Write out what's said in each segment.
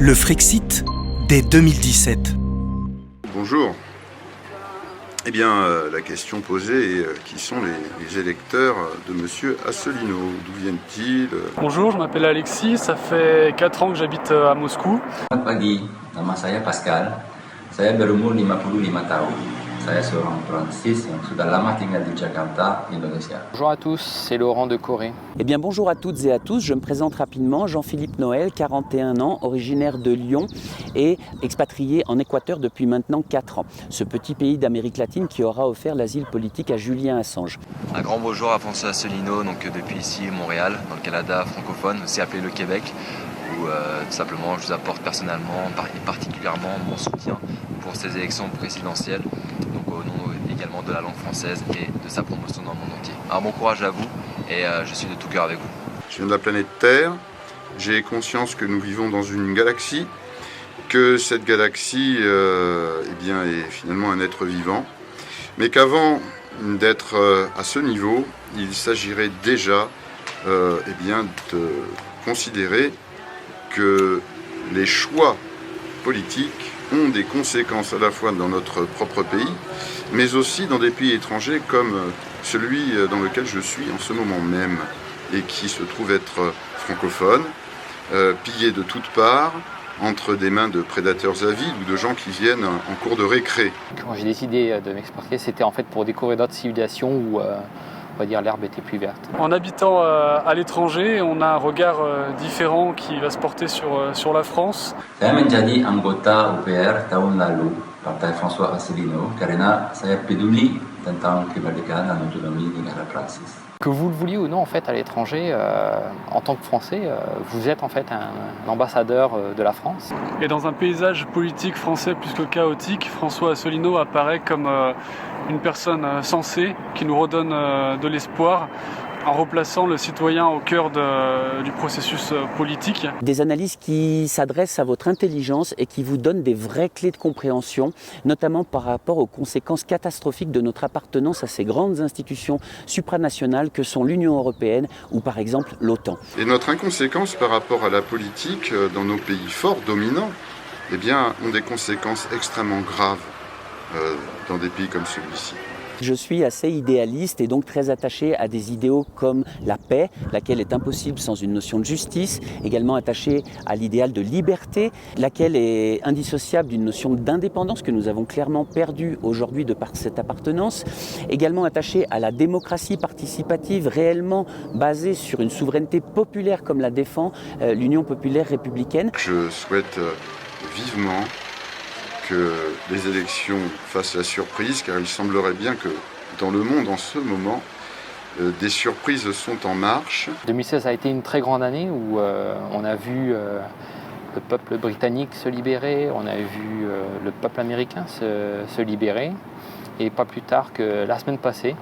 Le Frexit dès 2017. Bonjour. Eh bien, la question posée est qui sont les électeurs de M. Asselineau? D'où viennent-ils? Bonjour, je m'appelle Alexis, ça fait 4 ans que j'habite à Moscou. Selamat pagi, nama saya Pascal. Saya berumur 55 tahun. Saya seorang Prancis yang sudah lama tinggal di Jakarta, Indonesia. Bonjour à tous, c'est Laurent de Corée. Eh bien bonjour à toutes et à tous, je me présente rapidement, Jean-Philippe Noël, 41 ans, originaire de Lyon et expatrié en Équateur depuis maintenant 4 ans. Ce petit pays d'Amérique latine qui aura offert l'asile politique à Julian Assange. Un grand bonjour à François Asselineau, donc depuis ici Montréal, dans le Canada francophone, aussi appelé le Québec, où tout simplement je vous apporte personnellement et particulièrement mon soutien pour ces élections présidentielles, donc au nom également de la langue française et de sa promotion dans le monde entier. Alors bon courage à vous et je suis de tout cœur avec vous. Je viens de la planète Terre, j'ai conscience que nous vivons dans une galaxie, que cette galaxie est finalement un être vivant, mais qu'avant d'être à ce niveau, il s'agirait déjà de considérer que les choix politiques ont des conséquences à la fois dans notre propre pays, mais aussi dans des pays étrangers comme celui dans lequel je suis en ce moment même, et qui se trouve être francophone, pillé de toutes parts, entre des mains de prédateurs avides ou de gens qui viennent en cours de récré. Quand j'ai décidé de m'expatrier, c'était en fait pour découvrir d'autres civilisations où on va dire l'herbe était plus verte. En habitant à l'étranger, on a un regard différent qui va se porter sur la France. Saya menjadi anggota UPR tahun lalu, Partai François Asselineau, karena saya peduli tentang kemerdekaan dan otonomi negara Prancis. Que vous le vouliez ou non, en fait, à l'étranger, en tant que Français, vous êtes en fait un ambassadeur de la France. Et dans un paysage politique français plus que chaotique, François Asselineau apparaît comme une personne sensée qui nous redonne de l'espoir en replaçant le citoyen au cœur du processus politique. Des analyses qui s'adressent à votre intelligence et qui vous donnent des vraies clés de compréhension, notamment par rapport aux conséquences catastrophiques de notre appartenance à ces grandes institutions supranationales que sont l'Union européenne ou par exemple l'OTAN. Et notre inconséquence par rapport à la politique dans nos pays forts, dominants, ont des conséquences extrêmement graves dans des pays comme celui-ci. Je suis assez idéaliste et donc très attaché à des idéaux comme la paix, laquelle est impossible sans une notion de justice, également attaché à l'idéal de liberté, laquelle est indissociable d'une notion d'indépendance que nous avons clairement perdue aujourd'hui de par cette appartenance, également attaché à la démocratie participative réellement basée sur une souveraineté populaire comme la défend l'Union populaire républicaine. Je souhaite vivement que les élections fassent la surprise, car il semblerait bien que dans le monde en ce moment, des surprises sont en marche. 2016 a été une très grande année où on a vu le peuple britannique se libérer, on a vu le peuple américain se libérer, et pas plus tard que la semaine passée,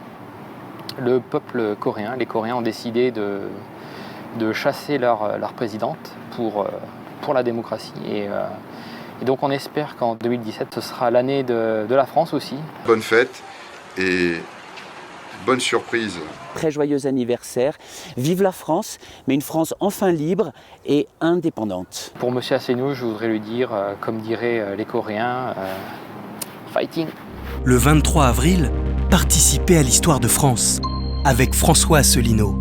le peuple coréen, les Coréens ont décidé de chasser leur présidente pour la démocratie. Et donc on espère qu'en 2017, ce sera l'année de la France aussi. Bonne fête et bonne surprise. Très joyeux anniversaire. Vive la France, mais une France enfin libre et indépendante. Pour M. Asselineau, je voudrais lui dire, comme diraient les Coréens, fighting. Le 23 avril, participez à l'histoire de France avec François Asselineau.